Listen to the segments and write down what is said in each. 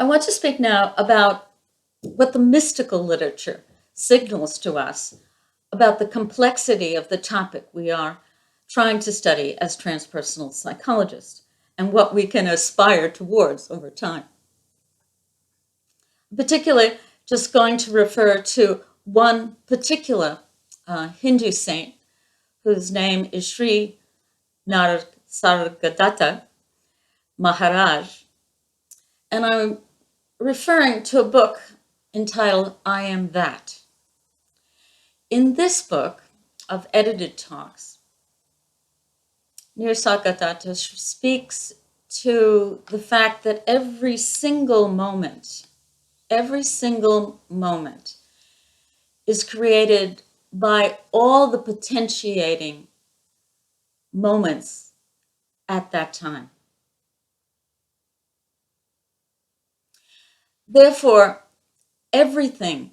I want to speak now about what the mystical literature signals to us about the complexity of the topic we are trying to study as transpersonal psychologists and what we can aspire towards over time. Particularly, just going to refer to one particular Hindu saint whose name is Sri Nisargadatta Maharaj. And I'm referring to a book entitled I Am That. In this book of edited talks, Nisargadatta speaks to the fact that every single moment is created by all the potentiating moments at that time. Therefore, everything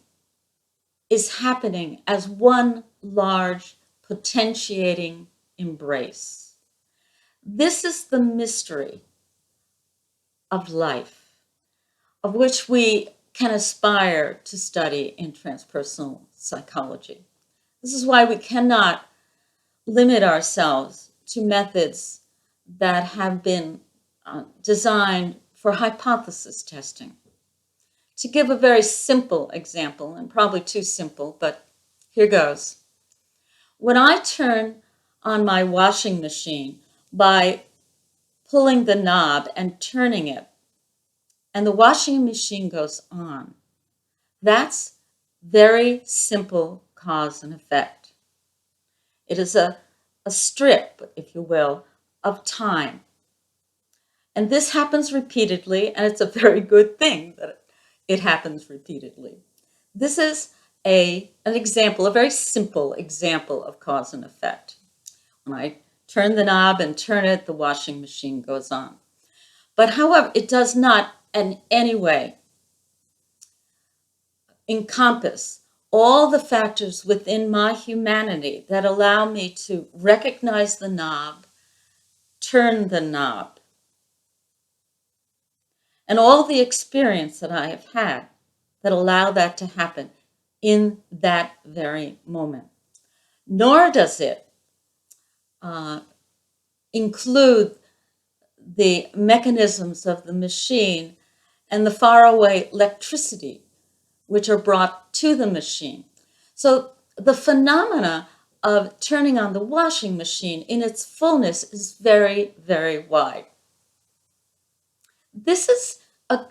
is happening as one large potentiating embrace. This is the mystery of life, of which we can aspire to study in transpersonal psychology. This is why we cannot limit ourselves to methods that have been designed for hypothesis testing. To give a very simple example, and probably too simple, but here goes. When I turn on my washing machine by pulling the knob and turning it, and the washing machine goes on, that's very simple cause and effect. It is a strip, if you will, of time. And this happens repeatedly, and it's a very good thing that it happens repeatedly. This is an example, a very simple example of cause and effect. When I turn the knob and turn it, the washing machine goes on. But however, it does not in any way encompass all the factors within my humanity that allow me to recognize the knob, turn the knob, and all the experience that I have had that allow that to happen in that very moment. Nor does it include the mechanisms of the machine and the faraway electricity which are brought to the machine. So the phenomena of turning on the washing machine in its fullness is very, very wide. This is a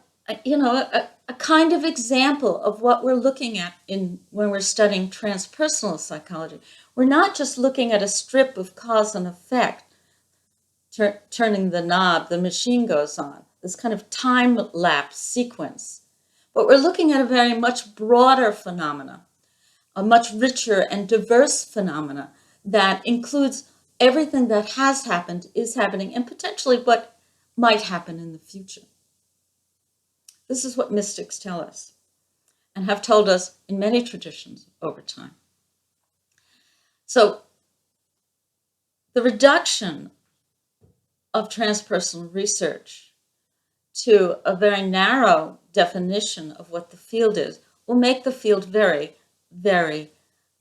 kind of example of what we're looking at when we're studying transpersonal psychology. We're not just looking at a strip of cause and effect. Turning the knob, the machine goes on, this kind of time-lapse sequence. But we're looking at a very much broader phenomena, a much richer and diverse phenomena that includes everything that has happened, is happening, and potentially what might happen in the future. This is what mystics tell us and have told us in many traditions over time. So the reduction of transpersonal research to a very narrow definition of what the field is will make the field very, very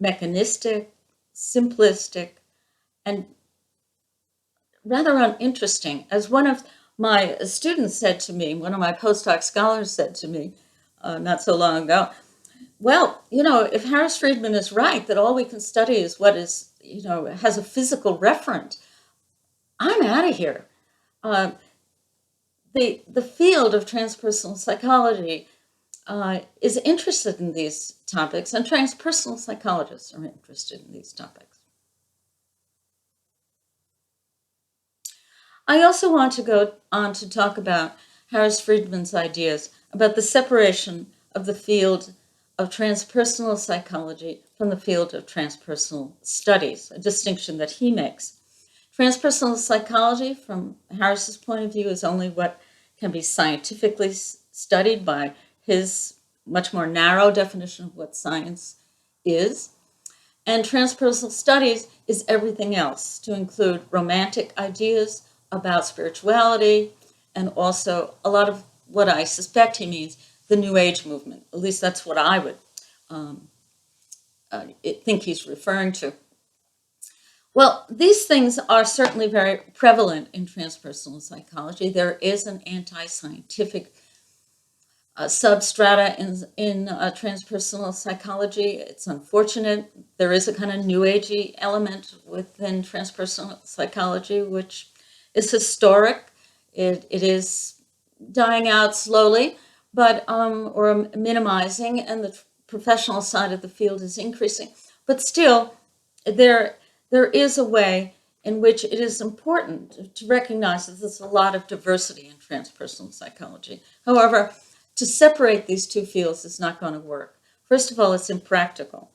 mechanistic, simplistic, and rather uninteresting. As one of my students said to me, one of my postdoc scholars said to me not so long ago, well, if Harris Friedman is right that all we can study is what is, has a physical referent, I'm out of here. The field of transpersonal psychology is interested in these topics, and transpersonal psychologists are interested in these topics. I also want to go on to talk about Harris Friedman's ideas about the separation of the field of transpersonal psychology from the field of transpersonal studies, a distinction that he makes. Transpersonal psychology, from Harris's point of view, is only what can be scientifically studied by his much more narrow definition of what science is. And transpersonal studies is everything else, to include romantic ideas about spirituality and also a lot of what I suspect he means, the New Age movement. At least that's what I would um, think he's referring to. Well, these things are certainly very prevalent in transpersonal psychology. There is an anti-scientific substrata in transpersonal psychology. It's unfortunate. There is a kind of new agey element within transpersonal psychology, which is historic. It is dying out slowly, but or minimizing, and the professional side of the field is increasing. But still, there there is a way in which it is important to recognize that there's a lot of diversity in transpersonal psychology. However, to separate these two fields is not going to work. First of all, it's impractical.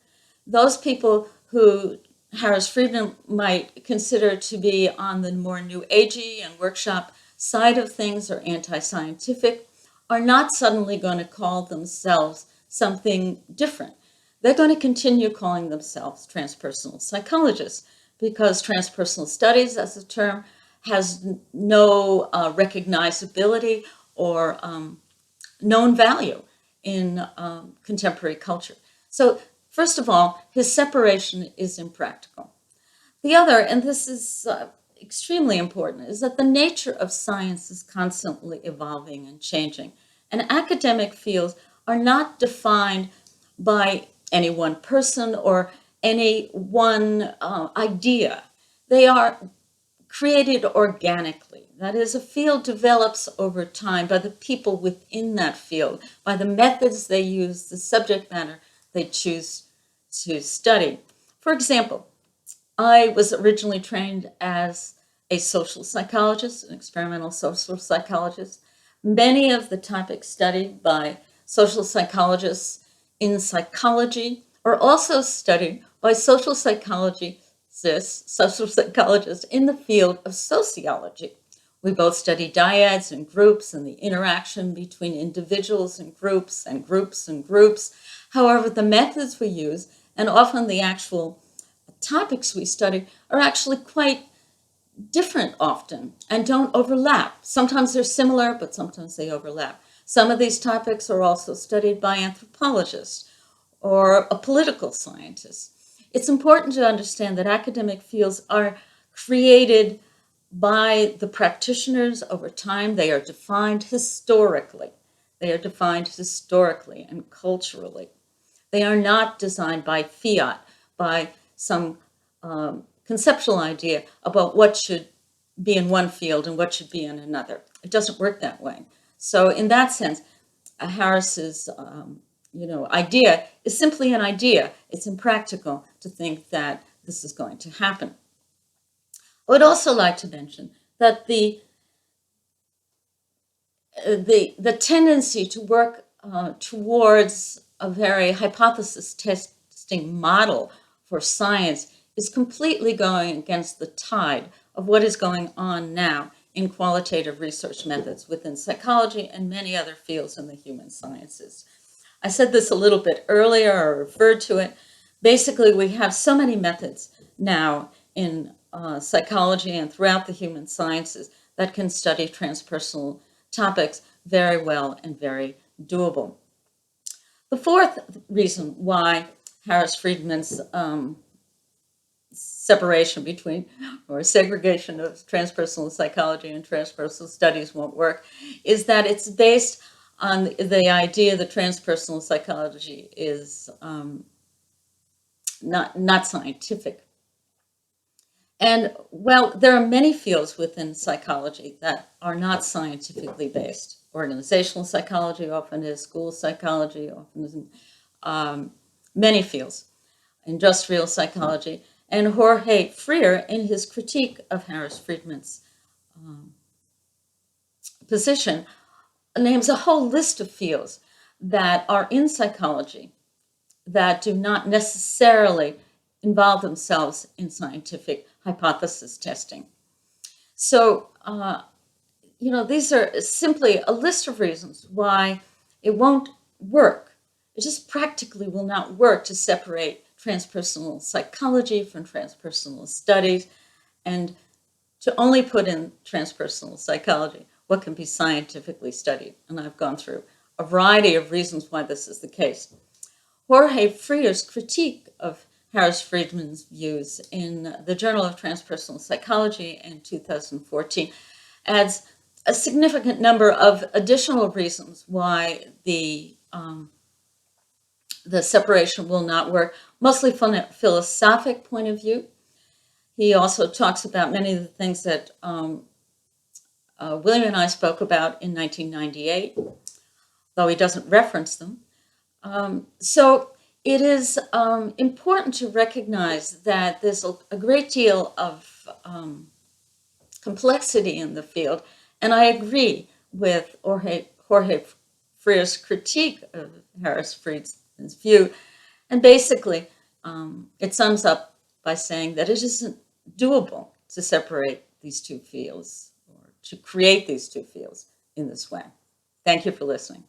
Those people who Harris Friedman might consider to be on the more new agey and workshop side of things or anti-scientific are not suddenly going to call themselves something different. They're going to continue calling themselves transpersonal psychologists because transpersonal studies as a term has no recognizability or known value in contemporary culture. So first of all, his separation is impractical. The other, and this is extremely important, is that the nature of science is constantly evolving and changing. And academic fields are not defined by any one person or any one idea. They are created organically. That is, a field develops over time by the people within that field, by the methods they use, the subject matter they choose to study. For example, I was originally trained as a social psychologist, an experimental social psychologist. Many of the topics studied by social psychologists in psychology are also studied by social psychologists in the field of sociology. We both study dyads and groups and the interaction between individuals and groups and groups and groups. However, the methods we use and often the actual topics we study are actually quite different often and don't overlap. Sometimes they're similar, but sometimes they overlap. Some of these topics are also studied by anthropologists or a political scientist. It's important to understand that academic fields are created by the practitioners over time. They are defined historically. They are defined historically and culturally. They are not designed by fiat, by some conceptual idea about what should be in one field and what should be in another. It doesn't work that way. So in that sense, Harris's idea is simply an idea. It's impractical to think that this is going to happen. I would also like to mention that the tendency to work towards a very hypothesis testing model for science is completely going against the tide of what is going on now in qualitative research methods within psychology and many other fields in the human sciences. I said this a little bit earlier, or referred to it. Basically, we have so many methods now in psychology and throughout the human sciences that can study transpersonal topics very well and very doable. The fourth reason why Harris Friedman's separation between or segregation of transpersonal psychology and transpersonal studies won't work is that it's based on the idea that transpersonal psychology is not scientific. And well, there are many fields within psychology that are not scientifically based. Organizational psychology often is, school psychology often is, many fields, industrial psychology. And Jorge Freire, in his critique of Harris Friedman's position, names a whole list of fields that are in psychology that do not necessarily involve themselves in scientific hypothesis testing. So, these are simply a list of reasons why it won't work. It just practically will not work to separate transpersonal psychology from transpersonal studies, and to only put in transpersonal psychology what can be scientifically studied. And I've gone through a variety of reasons why this is the case. Jorge Freir's critique of Harris Friedman's views in the Journal of Transpersonal Psychology in 2014 adds a significant number of additional reasons why the separation will not work, mostly from a philosophic point of view. He also talks about many of the things that William and I spoke about in 1998, though he doesn't reference them. So it is important to recognize that there's a great deal of complexity in the field, and I agree with Jorge Freir's critique of Harris Friedman's view. And basically, it sums up by saying that it isn't doable to separate these two fields or to create these two fields in this way. Thank you for listening.